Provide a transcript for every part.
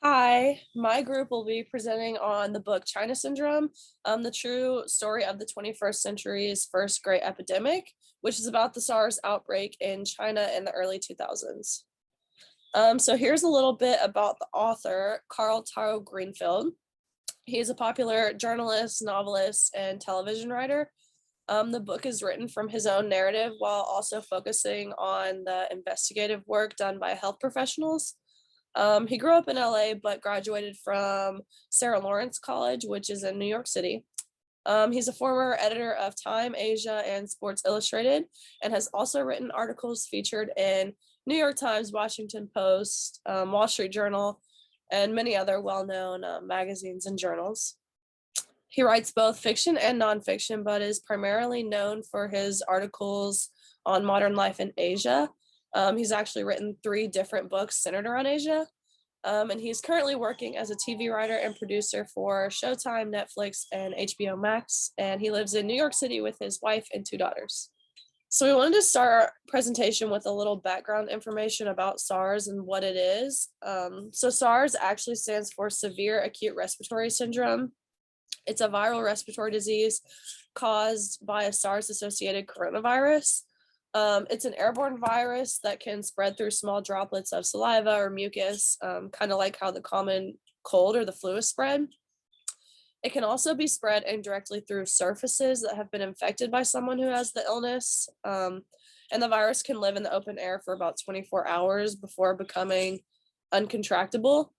Hi, my group will be presenting on the book China Syndrome, the true story of the 21st century's first great epidemic, which is about the SARS outbreak in China in the early 2000s. So here's a little bit about the author, Carl Taro Greenfield. He's a popular journalist, novelist, and television writer. The book is written from his own narrative while also focusing on the investigative work done by health professionals. He grew up in LA, but graduated from Sarah Lawrence College, which is in New York City. He's a former editor of Time, Asia, and Sports Illustrated, and has also written articles featured in New York Times, Washington Post, Wall Street Journal, and many other well known magazines and journals. He writes both fiction and nonfiction, but is primarily known for his articles on modern life in Asia. He's actually written three different books centered around Asia. And he's currently working as a TV writer and producer for Showtime, Netflix, and HBO Max. And he lives in New York City with his wife and two daughters. So we wanted to start our presentation with a little background information about SARS and what it is. So SARS actually stands for Severe Acute Respiratory Syndrome. It's a viral respiratory disease caused by a SARS-associated coronavirus. It's an airborne virus that can spread through small droplets of saliva or mucus, kind of like how the common cold or the flu is spread. It can also be spread indirectly through surfaces that have been infected by someone who has the illness. And the virus can live in the open air for about 24 hours before becoming uncontractable.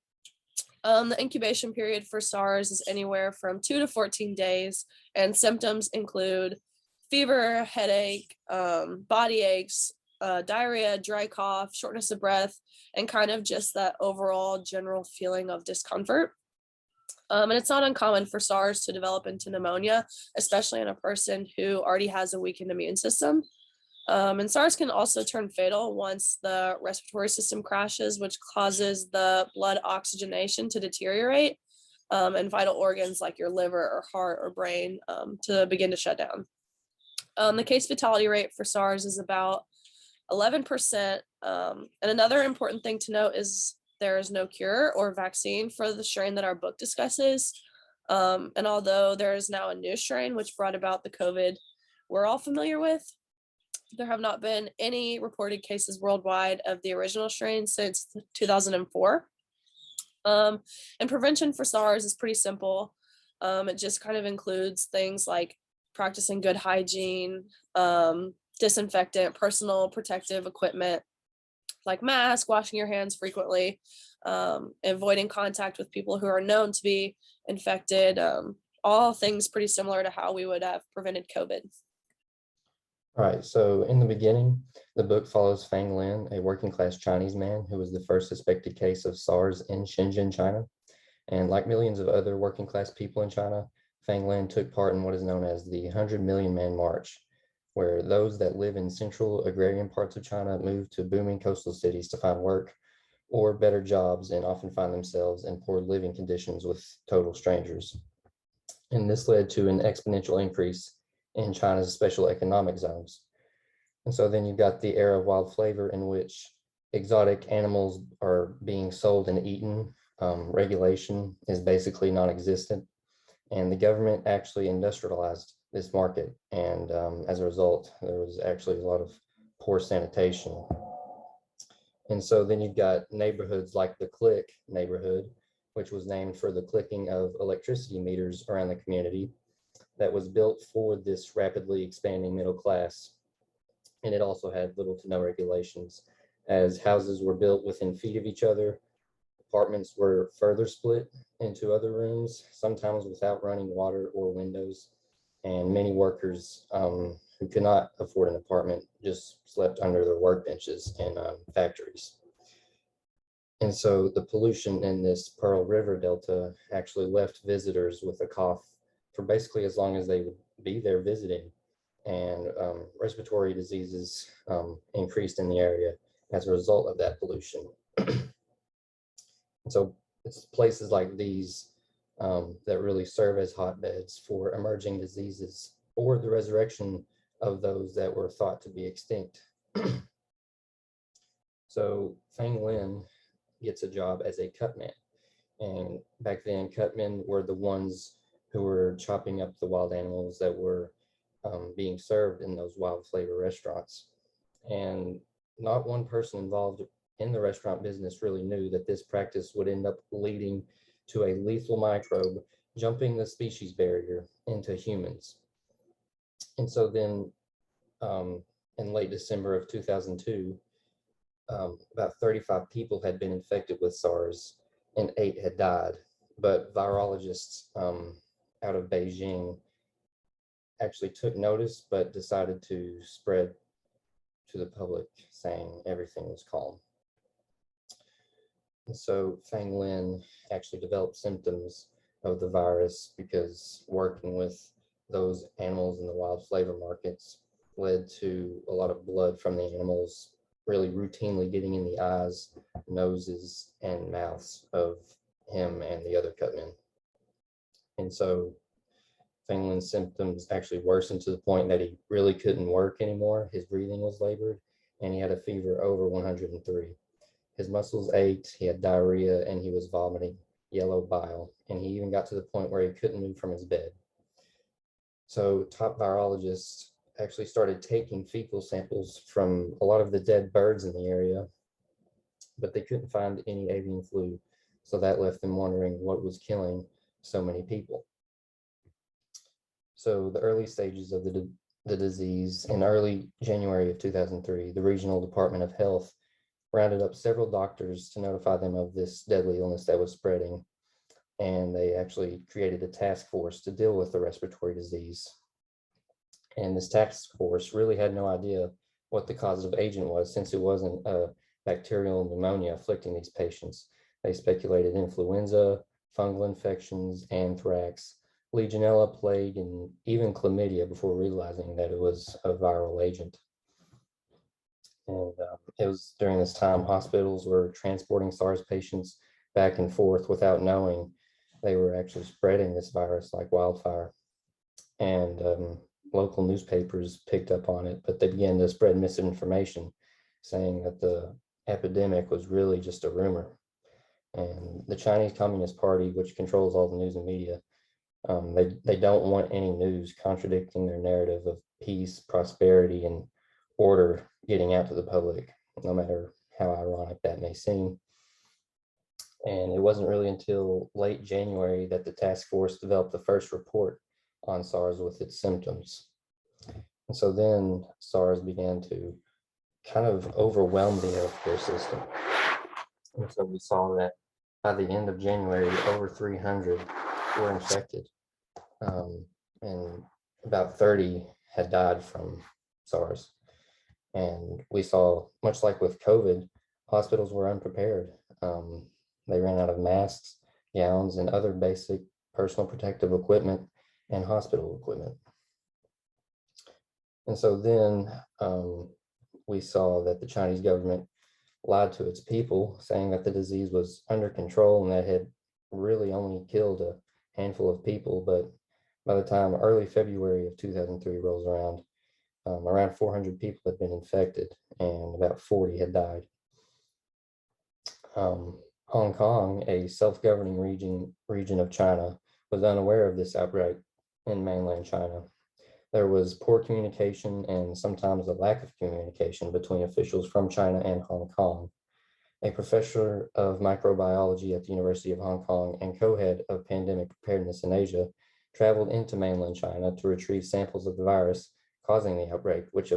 The incubation period for SARS is anywhere from 2 to 14 days, and symptoms include fever, headache, body aches, diarrhea, dry cough, shortness of breath, and kind of just that overall general feeling of discomfort. And it's not uncommon for SARS to develop into pneumonia, especially in a person who already has a weakened immune system. And SARS can also turn fatal once the respiratory system crashes, which causes the blood oxygenation to deteriorate, and vital organs like your liver or heart or brain to begin to shut down. The case fatality rate for SARS is about 11%. And another important thing to note is there is no cure or vaccine for the strain that our book discusses. And although there is now a new strain which brought about the COVID we're all familiar with, there have not been any reported cases worldwide of the original strain since 2004. And prevention for SARS is pretty simple. It just kind of includes things like practicing good hygiene, disinfectant, personal protective equipment like masks, washing your hands frequently, avoiding contact with people who are known to be infected, all things pretty similar to how we would have prevented COVID. All right, so in the beginning, the book follows Fang Lin, a working class Chinese man who was the first suspected case of SARS in Shenzhen, China. And like millions of other working class people in China, Fang Lin took part in what is known as the 100 Million Man March, where those that live in central agrarian parts of China move to booming coastal cities to find work or better jobs and often find themselves in poor living conditions with total strangers. And this led to an exponential increase in China's special economic zones. And so then you've got the era of wild flavor in which exotic animals are being sold and eaten. Regulation is basically non-existent. And the government actually industrialized this market. And as a result, there was actually a lot of poor sanitation. And so then you've got neighborhoods like the Click neighborhood, which was named for the clicking of electricity meters around the community, that was built for this rapidly expanding middle class. And it also had little to no regulations, as houses were built within feet of each other. Apartments were further split into other rooms, sometimes without running water or windows. And many workers who could not afford an apartment just slept under their workbenches in factories. And so the pollution in this Pearl River Delta actually left visitors with a cough for basically as long as they would be there visiting. And respiratory diseases increased in the area as a result of that pollution. So it's places like these that really serve as hotbeds for emerging diseases or the resurrection of those that were thought to be extinct. So Fang Lin gets a job as a cutman. And back then, cutmen were the ones who were chopping up the wild animals that were being served in those wild flavor restaurants. And not one person involved in the restaurant business really knew that this practice would end up leading to a lethal microbe jumping the species barrier into humans. And so then in late December of 2002, about 35 people had been infected with SARS and 8 had died. But virologists out of Beijing actually took notice, but decided to spread to the public saying everything was calm. And so Fang Lin actually developed symptoms of the virus because working with those animals in the wild flavor markets led to a lot of blood from the animals really routinely getting in the eyes, noses, and mouths of him and the other cutmen. And so Fang Lin's symptoms actually worsened to the point that he really couldn't work anymore. His breathing was labored, and he had a fever over 103. His muscles ached, he had diarrhea, and he was vomiting yellow bile. And he even got to the point where he couldn't move from his bed. So top virologists actually started taking fecal samples from a lot of the dead birds in the area, but they couldn't find any avian flu. So that left them wondering what was killing so many people. So the early stages of the disease, in early January of 2003, the Regional Department of Health rounded up several doctors to notify them of this deadly illness that was spreading. And they actually created a task force to deal with the respiratory disease. And this task force really had no idea what the causative agent was, since it wasn't a bacterial pneumonia afflicting these patients. They speculated influenza, fungal infections, anthrax, Legionella, plague, and even chlamydia before realizing that it was a viral agent. And it was during this time hospitals were transporting SARS patients back and forth without knowing they were actually spreading this virus like wildfire. And local newspapers picked up on it, but they began to spread misinformation, saying that the epidemic was really just a rumor. And the Chinese Communist Party, which controls all the news and media, they don't want any news contradicting their narrative of peace, prosperity, and order getting out to the public, no matter how ironic that may seem. And it wasn't really until late January that the task force developed the first report on SARS with its symptoms. And so then SARS began to kind of overwhelm the healthcare system. And so we saw that by the end of January, over 300 were infected. And about 30 had died from SARS. And we saw, much like with COVID, hospitals were unprepared. They ran out of masks, gowns, and other basic personal protective equipment and hospital equipment. And so then we saw that the Chinese government lied to its people, saying that the disease was under control and that had really only killed a handful of people. But by the time early February of 2003 rolls around, around 400 people had been infected and about 40 had died. Hong Kong, a self-governing region of China, was unaware of this outbreak in mainland China. There was poor communication and sometimes a lack of communication between officials from China and Hong Kong. A professor of microbiology at the University of Hong Kong and co-head of pandemic preparedness in Asia traveled into mainland China to retrieve samples of the virus causing the outbreak, which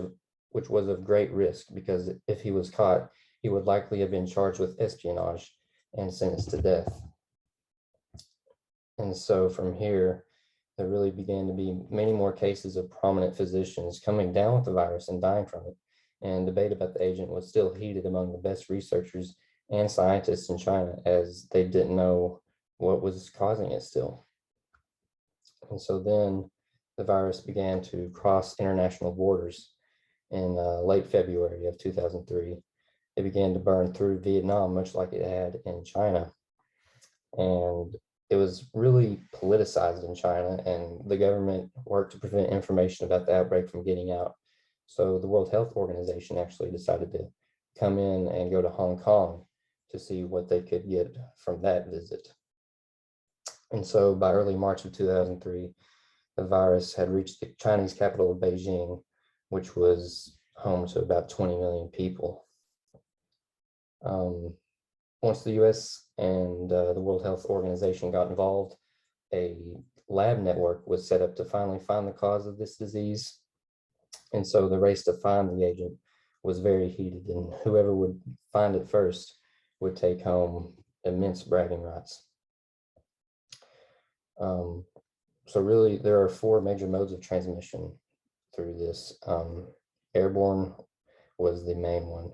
was of great risk because if he was caught, he would likely have been charged with espionage and sentenced to death. And so from here, there really began to be many more cases of prominent physicians coming down with the virus and dying from it. And debate about the agent was still heated among the best researchers and scientists in China, as they didn't know what was causing it still. And so then the virus began to cross international borders in late February of 2003. It began to burn through Vietnam, much like it had in China. And it was really politicized in China, and the government worked to prevent information about the outbreak from getting out. So the World Health Organization actually decided to come in and go to Hong Kong to see what they could get from that visit. And so by early March of 2003, the virus had reached the Chinese capital of Beijing, which was home to about 20 million people. Um, Once the US and the World Health Organization got involved, a lab network was set up to finally find the cause of this disease. And so the race to find the agent was very heated, and whoever would find it first would take home immense bragging rights. Um, so really, there are four major modes of transmission through this. Airborne was the main one,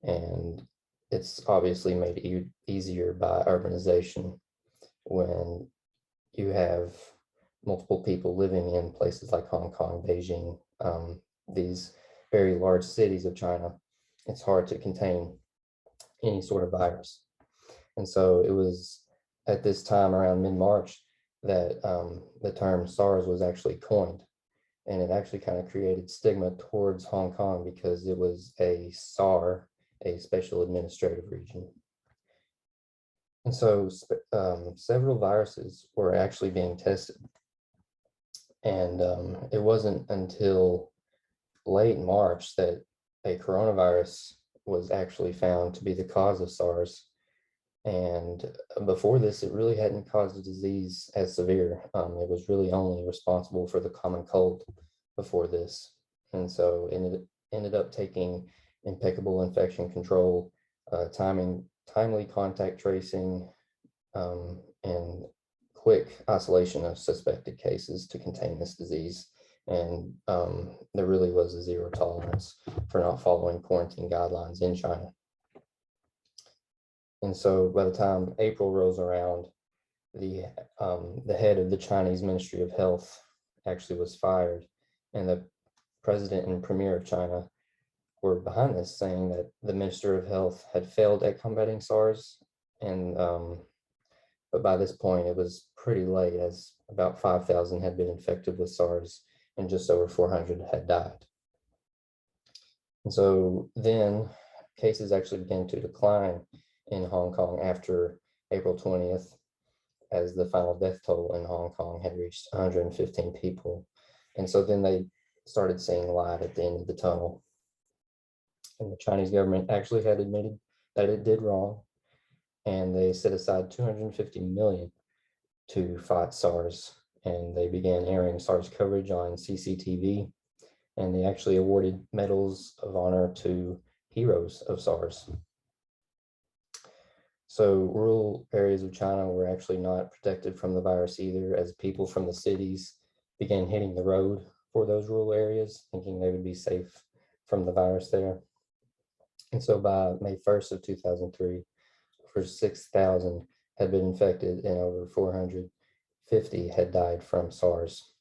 and it's obviously made easier by urbanization when you have multiple people living in places like Hong Kong, Beijing, these very large cities of China. It's hard to contain any sort of virus. And so it was at this time around mid-March that the term SARS was actually coined. And it actually kind of created stigma towards Hong Kong because it was a SAR, a special administrative region. And so several viruses were actually being tested. And it wasn't until late March that a coronavirus was actually found to be the cause of SARS. And before this, it really hadn't caused a disease as severe. It was really only responsible for the common cold before this. And so it ended up taking impeccable infection control, timely contact tracing, and quick isolation of suspected cases to contain this disease. And there really was a zero tolerance for not following quarantine guidelines in China. And so by the time April rolls around, the head of the Chinese Ministry of Health actually was fired, and the president and premier of China were behind this, saying that the Minister of Health had failed at combating SARS. And but by this point, it was pretty late, as about 5,000 had been infected with SARS and just over 400 had died. And so then cases actually began to decline in Hong Kong after April 20th, as the final death toll in Hong Kong had reached 115 people. And so then they started seeing light at the end of the tunnel. And the Chinese government actually had admitted that it did wrong, and they set aside 250 million to fight SARS. And they began airing SARS coverage on CCTV, and they actually awarded medals of honor to heroes of SARS. So rural areas of China were actually not protected from the virus either, as people from the cities began hitting the road for those rural areas, thinking they would be safe from the virus there. And so by May 1st of 2003, over 6,000 had been infected and over 450 had died from SARS.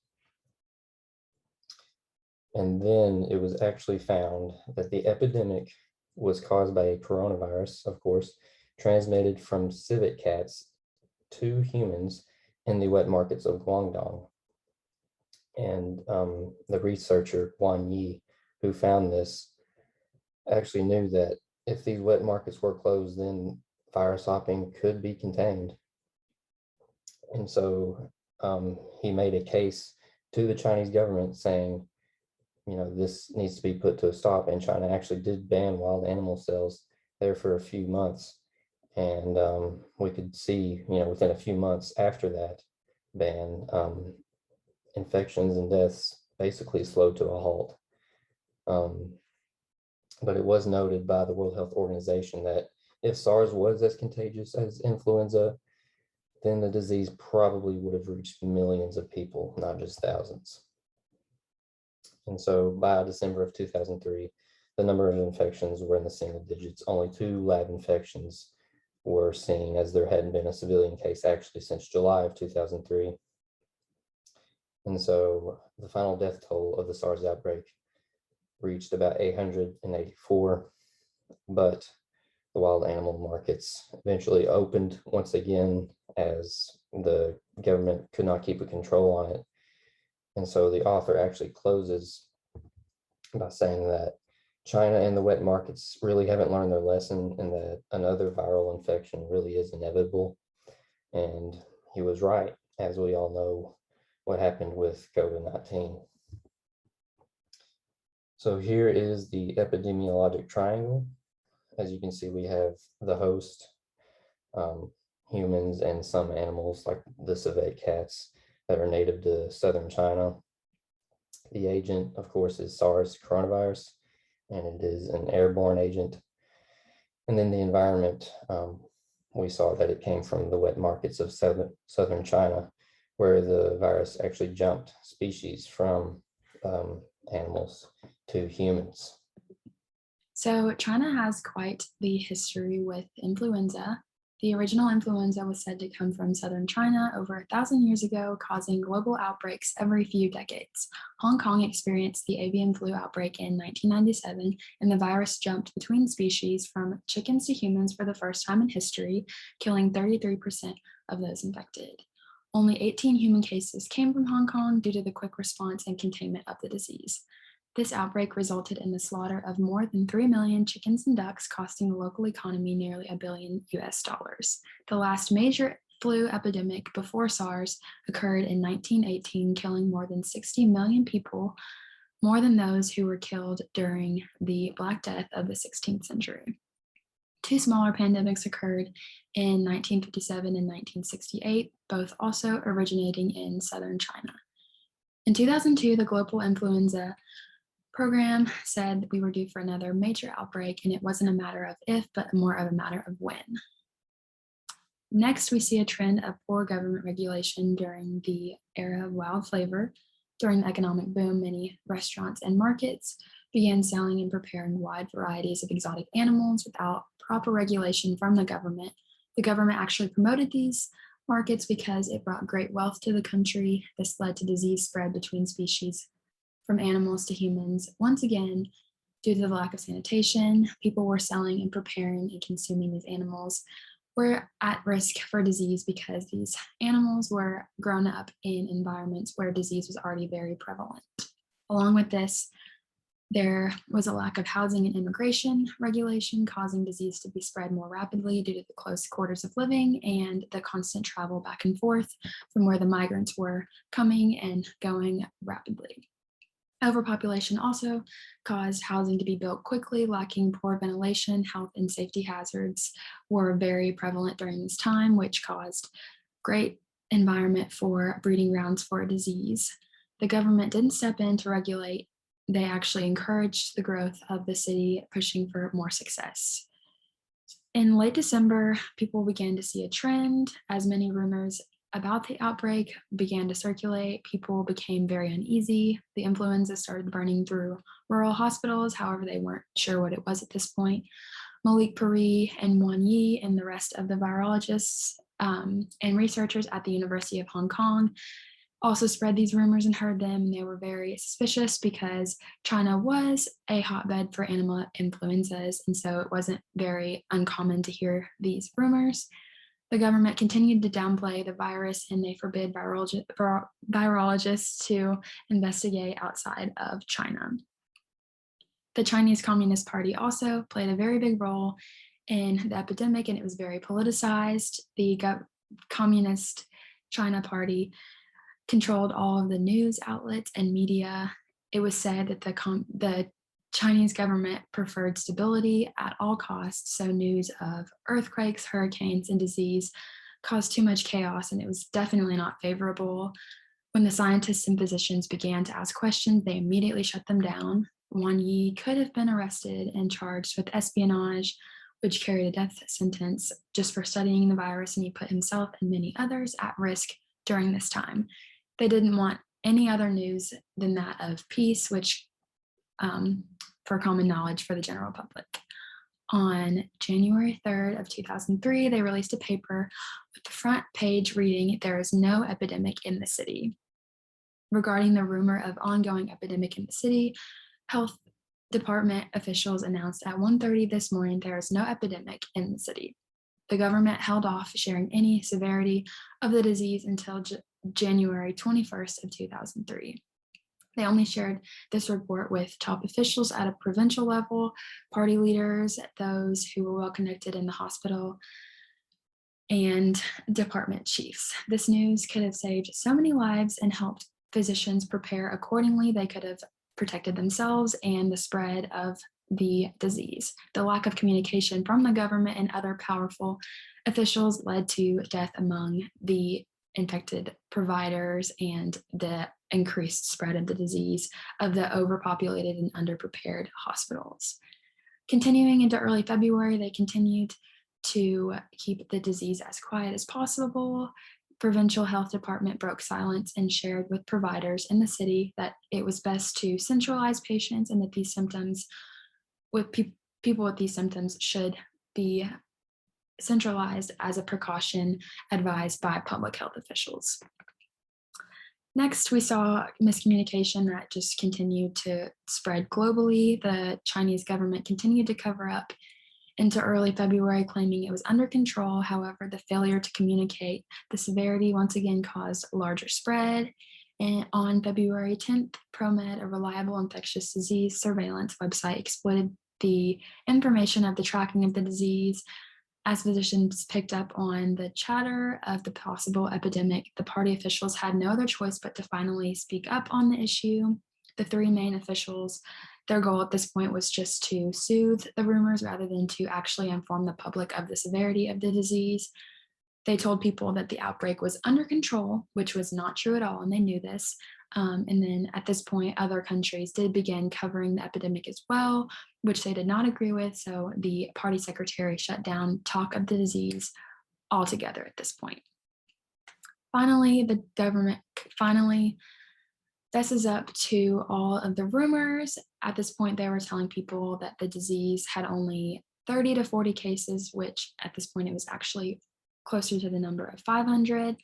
And then it was actually found that the epidemic was caused by a coronavirus, of course, transmitted from civet cats to humans in the wet markets of Guangdong. And the researcher, Guan Yi, who found this, actually knew that if these wet markets were closed, then virus hopping could be contained. And so he made a case to the Chinese government saying, this needs to be put to a stop. And China actually did ban wild animal sales there for a few months. And we could see, within a few months after that ban, infections and deaths basically slowed to a halt. But it was noted by the World Health Organization that if SARS was as contagious as influenza, then the disease probably would have reached millions of people, not just thousands. And so by December of 2003, the number of infections were in the single digits. Only 2 lab infections were seen, as there hadn't been a civilian case actually since July of 2003. And so the final death toll of the SARS outbreak reached about 884, but the wild animal markets eventually opened once again as the government could not keep a control on it. And so the author actually closes by saying that China and the wet markets really haven't learned their lesson, and that another viral infection really is inevitable. And he was right, as we all know what happened with COVID-19. So here is the epidemiologic triangle. As you can see, we have the host, um, humans, and some animals like the civet cats that are native to southern China. The agent, of course, is SARS coronavirus, and it is an airborne agent. And then the environment, we saw that it came from the wet markets of southern China, where the virus actually jumped species from animals to humans. So China has quite the history with influenza. The original influenza was said to come from southern China over 1,000 years ago, causing global outbreaks every few decades. Hong Kong experienced the avian flu outbreak in 1997, and the virus jumped between species from chickens to humans for the first time in history, killing 33% of those infected. Only 18 human cases came from Hong Kong due to the quick response and containment of the disease. This outbreak resulted in the slaughter of more than 3 million chickens and ducks, costing the local economy nearly $1 billion. The last major flu epidemic before SARS occurred in 1918, killing more than 60 million people, more than those who were killed during the Black Death of the 16th century. Two smaller pandemics occurred in 1957 and 1968, both also originating in southern China. In 2002, the global influenza program said we were due for another major outbreak, and it wasn't a matter of if, but more of a matter of when. Next, we see a trend of poor government regulation during the era of wild flavor. During the economic boom, many restaurants and markets began selling and preparing wide varieties of exotic animals without proper regulation from the government. The government actually promoted these markets because it brought great wealth to the country. This led to disease spread between species from animals to humans. Once again, due to the lack of sanitation, people were selling and preparing and consuming these animals were at risk for disease because these animals were grown up in environments where disease was already very prevalent. Along with this, there was a lack of housing and immigration regulation, causing disease to be spread more rapidly due to the close quarters of living and the constant travel back and forth from where the migrants were coming and going rapidly. Overpopulation also caused housing to be built quickly, lacking poor ventilation. Health and safety hazards were very prevalent during this time, which caused great environment for breeding grounds for disease. The government didn't step in to regulate. They actually encouraged the growth of the city, pushing for more success. In late December, people began to see a trend as many rumors about the outbreak began to circulate. People became very uneasy. The influenza started burning through rural hospitals. However, they weren't sure what it was at this point. Malik Puri and Wan Yi and the rest of the virologists and researchers at the University of Hong Kong also spread these rumors and heard them. They were very suspicious because China was a hotbed for animal influenzas, and so it wasn't very uncommon to hear these rumors. The government continued to downplay the virus, and they forbid virologists to investigate outside of China. The Chinese Communist Party also played a very big role in the epidemic, and it was very politicized. The Communist China Party controlled all of the news outlets and media. It was said that the Chinese government preferred stability at all costs, so news of earthquakes, hurricanes, and disease caused too much chaos, and it was definitely not favorable. When the scientists and physicians began to ask questions, they immediately shut them down. Wan Yi could have been arrested and charged with espionage, which carried a death sentence just for studying the virus, and he put himself and many others at risk during this time. They didn't want any other news than that of peace, which for common knowledge for the general public. On January 3rd of 2003, they released a paper with the front page reading, "There is no epidemic in the city." Regarding the rumor of ongoing epidemic in the city, health department officials announced at 1:30 this morning, there is no epidemic in the city. The government held off sharing any severity of the disease until January 21st of 2003. They only shared this report with top officials at a provincial level, party leaders, those who were well connected in the hospital. and department chiefs. This news could have saved so many lives and helped physicians prepare accordingly. They could have protected themselves and the spread of the disease. The lack of communication from the government and other powerful officials led to death among the infected providers and the increased spread of the disease of the overpopulated and underprepared hospitals. Continuing into early February, they continued to keep the disease as quiet as possible. Provincial health department broke silence and shared with providers in the city that it was best to centralize patients and that these symptoms with people with these symptoms should be centralized as a precaution advised by public health officials. Next, we saw miscommunication that just continued to spread globally. The Chinese government continued to cover up into early February, claiming it was under control. However, the failure to communicate the severity once again caused a larger spread. And on February 10th, ProMed, a reliable infectious disease surveillance website, exploited the information of the tracking of the disease. As physicians picked up on the chatter of the possible epidemic, the party officials had no other choice but to finally speak up on the issue. The three main officials, their goal at this point was just to soothe the rumors rather than to actually inform the public of the severity of the disease. They told people that the outbreak was under control, which was not true at all, and they knew this. And then at this point, other countries did begin covering the epidemic as well, which they did not agree with. So the party secretary shut down talk of the disease altogether at this point. Finally, the government fesses up to all of the rumors. At this point, they were telling people that the disease had only 30 to 40 cases, which at this point it was actually closer to the number of 500.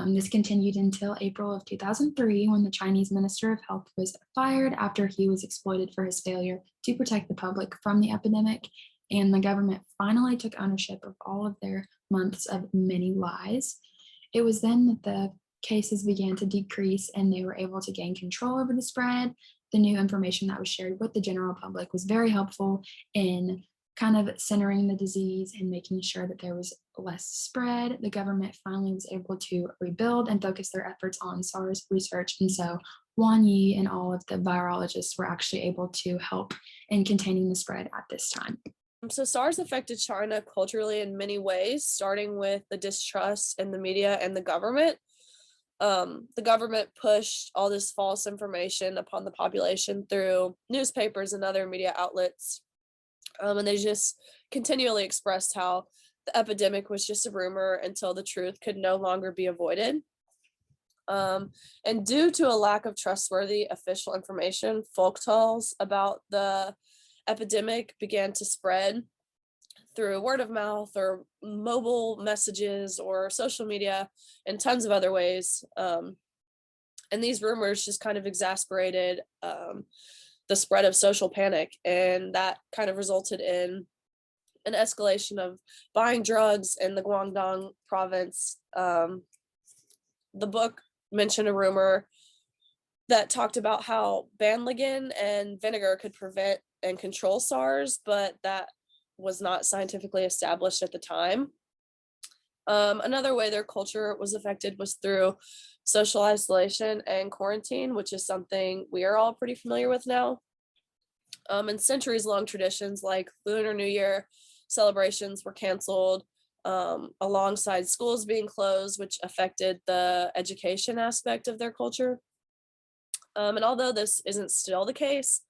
This continued until April of 2003, when the Chinese Minister of Health was fired after he was exploited for his failure to protect the public from the epidemic, and the government finally took ownership of all of their months of many lies. It was then that the cases began to decrease and they were able to gain control over the spread. The new information that was shared with the general public was very helpful in kind of centering the disease and making sure that there was less spread. The government finally was able to rebuild and focus their efforts on SARS research. And so Wang Yi and all of the virologists were actually able to help in containing the spread at this time. So SARS affected China culturally in many ways, starting with the distrust in the media and the government. The government pushed all this false information upon the population through newspapers and other media outlets. And they just continually expressed how the epidemic was just a rumor until the truth could no longer be avoided. And due to a lack of trustworthy official information, folk tales about the epidemic began to spread through word of mouth or mobile messages or social media and tons of other ways. And these rumors just kind of exasperated the spread of social panic, and that kind of resulted in an escalation of buying drugs in the Guangdong province. The book mentioned a rumor that talked about how Banligan and vinegar could prevent and control SARS, but that was not scientifically established at the time. Another way their culture was affected was through social isolation and quarantine, which is something we are all pretty familiar with now. And centuries-long traditions like Lunar New Year celebrations were canceled, alongside schools being closed, which affected the education aspect of their culture. And although this isn't still the case,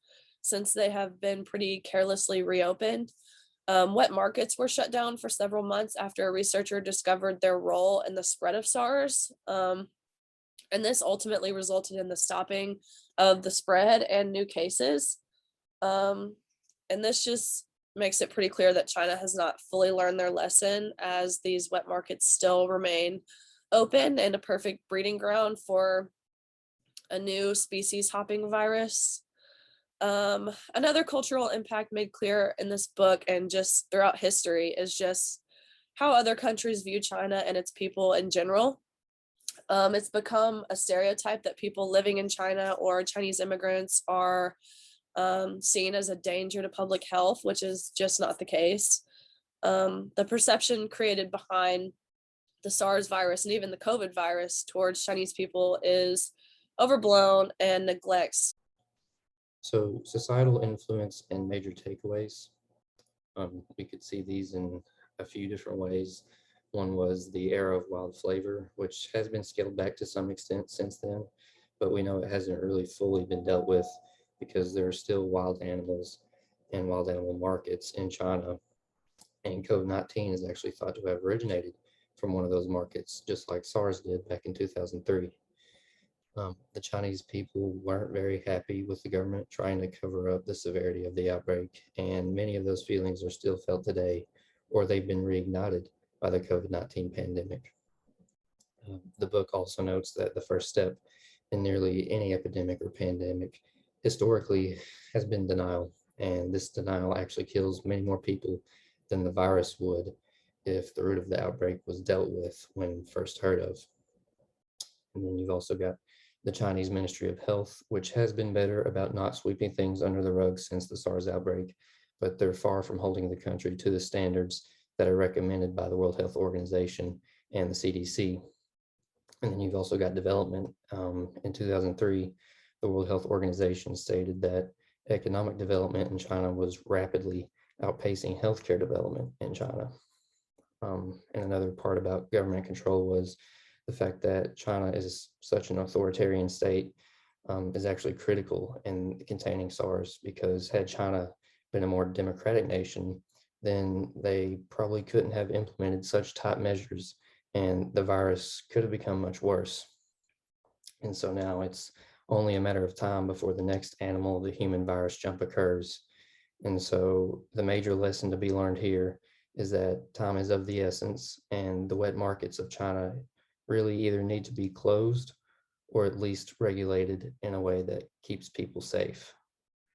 since they have been pretty carelessly reopened, wet markets were shut down for several months after a researcher discovered their role in the spread of SARS. And this ultimately resulted in the stopping of the spread and new cases. And this just makes it pretty clear that China has not fully learned their lesson, as these wet markets still remain open and a perfect breeding ground for a new species hopping virus. Another cultural impact made clear in this book and just throughout history is just how other countries view China and its people in general. It's become a stereotype that people living in China or Chinese immigrants are seen as a danger to public health, which is just not the case. The perception created behind the SARS virus and even the COVID virus towards Chinese people is overblown and neglects. So societal influence and major takeaways. We could see these in a few different ways. One was the era of wild flavor, which has been scaled back to some extent since then, but we know it hasn't really fully been dealt with because there are still wild animals and wild animal markets in China. And COVID-19 is actually thought to have originated from one of those markets, just like SARS did back in 2003. The Chinese people weren't very happy with the government trying to cover up the severity of the outbreak, and many of those feelings are still felt today, or they've been reignited by the COVID-19 pandemic. The book also notes that the first step in nearly any epidemic or pandemic historically has been denial, and this denial actually kills many more people than the virus would if the root of the outbreak was dealt with when first heard of. And then you've also got the Chinese Ministry of Health, which has been better about not sweeping things under the rug since the SARS outbreak, but they're far from holding the country to the standards that are recommended by the World Health Organization and the CDC. And then you've also got development. In 2003, the World Health Organization stated that economic development in China was rapidly outpacing healthcare development in China. And another part about government control was the fact that China is such an authoritarian state is actually critical in containing SARS, because had China been a more democratic nation, then they probably couldn't have implemented such tight measures and the virus could have become much worse. And so now it's only a matter of time before the next animal to human virus jump occurs. And so the major lesson to be learned here is that time is of the essence, and the wet markets of China really either need to be closed or at least regulated in a way that keeps people safe.